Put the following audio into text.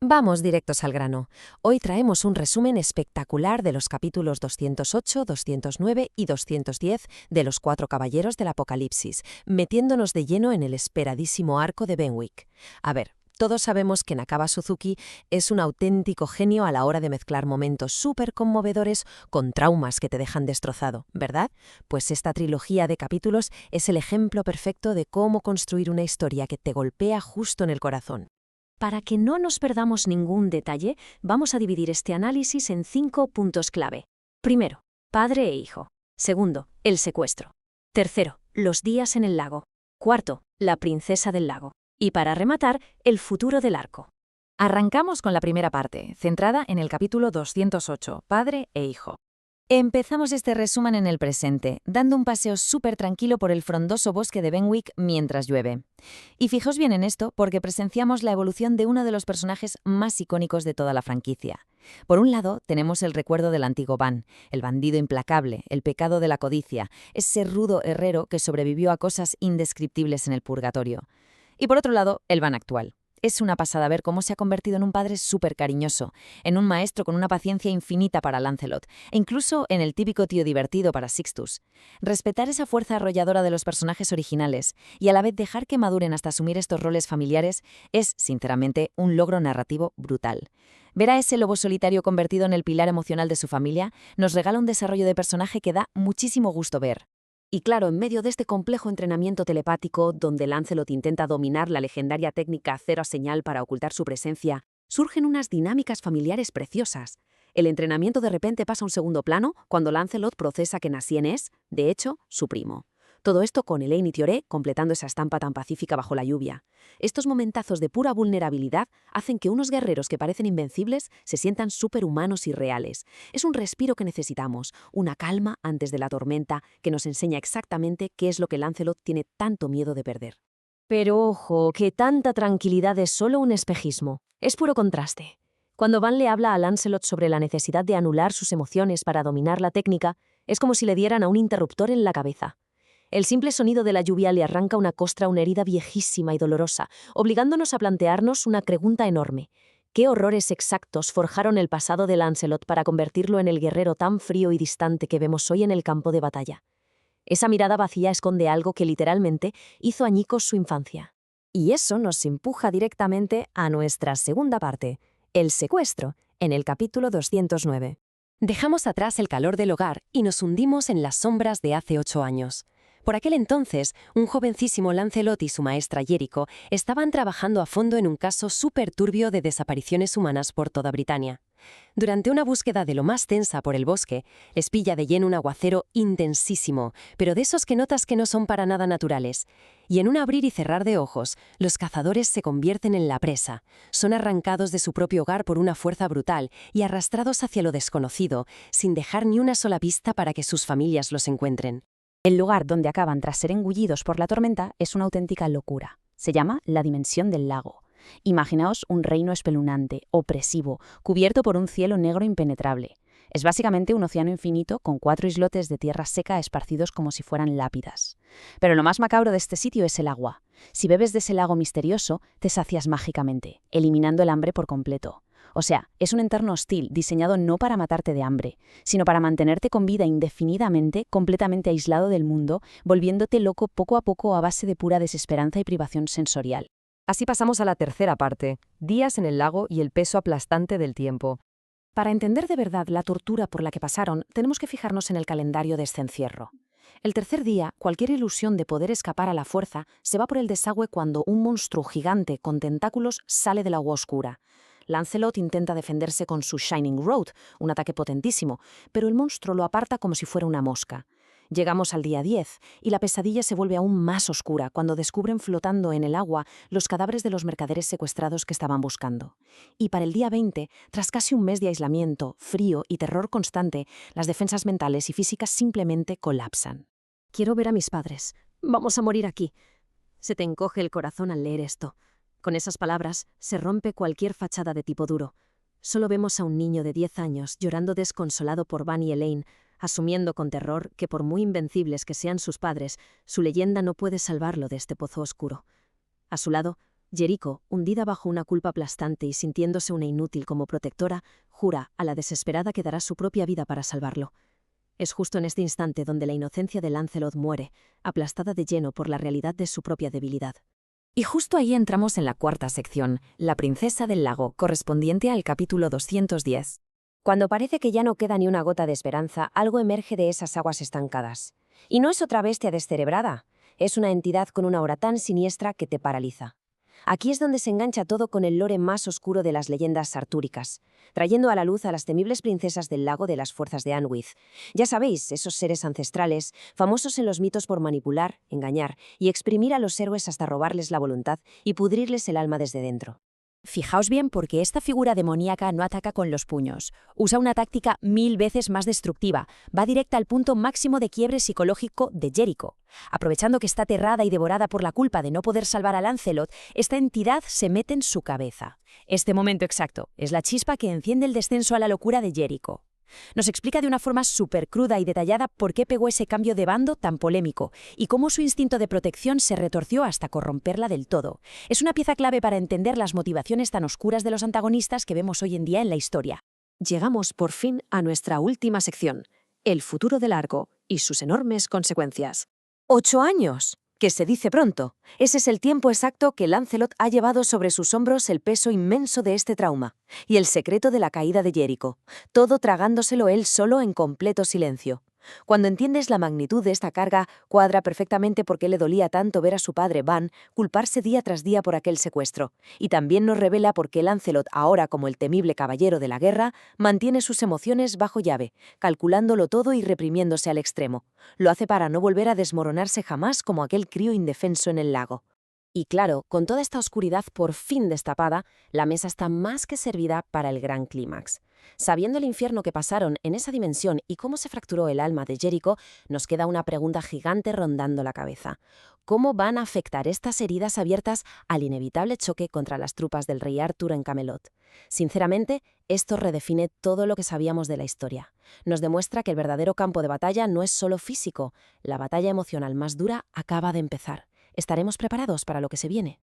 Vamos directos al grano. Hoy traemos un resumen espectacular de los capítulos 208, 209 y 210 de Los Cuatro Caballeros del Apocalipsis, metiéndonos de lleno en el esperadísimo arco de Benwick. A ver, todos sabemos que Nakaba Suzuki es un auténtico genio a la hora de mezclar momentos súper conmovedores con traumas que te dejan destrozado, ¿verdad? Pues esta trilogía de capítulos es el ejemplo perfecto de cómo construir una historia que te golpea justo en el corazón. Para que no nos perdamos ningún detalle, vamos a dividir este análisis en 5 puntos clave. Primero, padre e hijo. Segundo, el secuestro. Tercero, los días en el lago. Cuarto, la princesa del lago. Y para rematar, el futuro del arco. Arrancamos con la primera parte, centrada en el capítulo 208, padre e hijo. Empezamos este resumen en el presente, dando un paseo súper tranquilo por el frondoso bosque de Benwick mientras llueve. Y fijaos bien en esto porque presenciamos la evolución de uno de los personajes más icónicos de toda la franquicia. Por un lado, tenemos el recuerdo del antiguo Van, el bandido implacable, el pecado de la codicia, ese rudo herrero que sobrevivió a cosas indescriptibles en el purgatorio. Y por otro lado, el Van actual. Es una pasada ver cómo se ha convertido en un padre súper cariñoso, en un maestro con una paciencia infinita para Lancelot, e incluso en el típico tío divertido para Sixtus. Respetar esa fuerza arrolladora de los personajes originales y a la vez dejar que maduren hasta asumir estos roles familiares es, sinceramente, un logro narrativo brutal. Ver a ese lobo solitario convertido en el pilar emocional de su familia nos regala un desarrollo de personaje que da muchísimo gusto ver. Y claro, en medio de este complejo entrenamiento telepático, donde Lancelot intenta dominar la legendaria técnica cero señal para ocultar su presencia, surgen unas dinámicas familiares preciosas. El entrenamiento de repente pasa a un segundo plano cuando Lancelot procesa que Nasien es, de hecho, su primo. Todo esto con Elaine y Thioré completando esa estampa tan pacífica bajo la lluvia. Estos momentazos de pura vulnerabilidad hacen que unos guerreros que parecen invencibles se sientan superhumanos y reales. Es un respiro que necesitamos, una calma antes de la tormenta que nos enseña exactamente qué es lo que Lancelot tiene tanto miedo de perder. Pero ojo, que tanta tranquilidad es solo un espejismo. Es puro contraste. Cuando Van le habla a Lancelot sobre la necesidad de anular sus emociones para dominar la técnica, es como si le dieran a un interruptor en la cabeza. El simple sonido de la lluvia le arranca una costra a una herida viejísima y dolorosa, obligándonos a plantearnos una pregunta enorme. ¿Qué horrores exactos forjaron el pasado de Lancelot para convertirlo en el guerrero tan frío y distante que vemos hoy en el campo de batalla? Esa mirada vacía esconde algo que literalmente hizo añicos su infancia. Y eso nos empuja directamente a nuestra segunda parte, el secuestro, en el capítulo 209. Dejamos atrás el calor del hogar y nos hundimos en las sombras de hace 8 años. Por aquel entonces, un jovencísimo Lancelot y su maestra Jericho estaban trabajando a fondo en un caso súper turbio de desapariciones humanas por toda Britania. Durante una búsqueda de lo más tensa por el bosque, les pilla de lleno un aguacero intensísimo, pero de esos que notas que no son para nada naturales. Y en un abrir y cerrar de ojos, los cazadores se convierten en la presa. Son arrancados de su propio hogar por una fuerza brutal y arrastrados hacia lo desconocido, sin dejar ni una sola pista para que sus familias los encuentren. El lugar donde acaban tras ser engullidos por la tormenta es una auténtica locura. Se llama la Dimensión del Lago. Imaginaos un reino espeluznante, opresivo, cubierto por un cielo negro impenetrable. Es básicamente un océano infinito con 4 islotes de tierra seca esparcidos como si fueran lápidas. Pero lo más macabro de este sitio es el agua. Si bebes de ese lago misterioso, te sacias mágicamente, eliminando el hambre por completo. O sea, es un entorno hostil diseñado no para matarte de hambre, sino para mantenerte con vida indefinidamente, completamente aislado del mundo, volviéndote loco poco a poco a base de pura desesperanza y privación sensorial. Así pasamos a la tercera parte, días en el lago y el peso aplastante del tiempo. Para entender de verdad la tortura por la que pasaron, tenemos que fijarnos en el calendario de este encierro. El tercer día, cualquier ilusión de poder escapar a la fuerza se va por el desagüe cuando un monstruo gigante con tentáculos sale del agua oscura. Lancelot intenta defenderse con su Shining Rod, un ataque potentísimo, pero el monstruo lo aparta como si fuera una mosca. Llegamos al día 10 y la pesadilla se vuelve aún más oscura cuando descubren flotando en el agua los cadáveres de los mercaderes secuestrados que estaban buscando. Y para el día 20, tras casi un mes de aislamiento, frío y terror constante, las defensas mentales y físicas simplemente colapsan. Quiero ver a mis padres. Vamos a morir aquí. Se te encoge el corazón al leer esto. Con esas palabras se rompe cualquier fachada de tipo duro. Solo vemos a un niño de 10 años llorando desconsolado por Van y Elaine, asumiendo con terror que por muy invencibles que sean sus padres, su leyenda no puede salvarlo de este pozo oscuro. A su lado, Jericho, hundida bajo una culpa aplastante y sintiéndose una inútil como protectora, jura a la desesperada que dará su propia vida para salvarlo. Es justo en este instante donde la inocencia de Lancelot muere, aplastada de lleno por la realidad de su propia debilidad. Y justo ahí entramos en la cuarta sección, la princesa del lago, correspondiente al capítulo 210. Cuando parece que ya no queda ni una gota de esperanza, algo emerge de esas aguas estancadas. Y no es otra bestia descerebrada, es una entidad con una aura tan siniestra que te paraliza. Aquí es donde se engancha todo con el lore más oscuro de las leyendas artúricas, trayendo a la luz a las temibles princesas del lago de las fuerzas de Anwith. Ya sabéis, esos seres ancestrales, famosos en los mitos por manipular, engañar y exprimir a los héroes hasta robarles la voluntad y pudrirles el alma desde dentro. Fijaos bien porque esta figura demoníaca no ataca con los puños. Usa una táctica 1000 veces más destructiva. Va directa al punto máximo de quiebre psicológico de Jericho. Aprovechando que está aterrada y devorada por la culpa de no poder salvar a Lancelot, esta entidad se mete en su cabeza. Este momento exacto es la chispa que enciende el descenso a la locura de Jericho. Nos explica de una forma súper cruda y detallada por qué pegó ese cambio de bando tan polémico y cómo su instinto de protección se retorció hasta corromperla del todo. Es una pieza clave para entender las motivaciones tan oscuras de los antagonistas que vemos hoy en día en la historia. Llegamos por fin a nuestra última sección, el futuro del arco y sus enormes consecuencias. 8 años, que se dice pronto. Ese es el tiempo exacto que Lancelot ha llevado sobre sus hombros el peso inmenso de este trauma y el secreto de la caída de Jericho, todo tragándoselo él solo en completo silencio. Cuando entiendes la magnitud de esta carga, cuadra perfectamente por qué le dolía tanto ver a su padre Ban culparse día tras día por aquel secuestro, y también nos revela por qué Lancelot, ahora como el temible caballero de la guerra, mantiene sus emociones bajo llave, calculándolo todo y reprimiéndose al extremo. Lo hace para no volver a desmoronarse jamás como aquel crío indefenso en el lago. Y claro, con toda esta oscuridad por fin destapada, la mesa está más que servida para el gran clímax. Sabiendo el infierno que pasaron en esa dimensión y cómo se fracturó el alma de Jericho, nos queda una pregunta gigante rondando la cabeza. ¿Cómo van a afectar estas heridas abiertas al inevitable choque contra las tropas del rey Arturo en Camelot? Sinceramente, esto redefine todo lo que sabíamos de la historia. Nos demuestra que el verdadero campo de batalla no es solo físico, la batalla emocional más dura acaba de empezar. ¿Estaremos preparados para lo que se viene?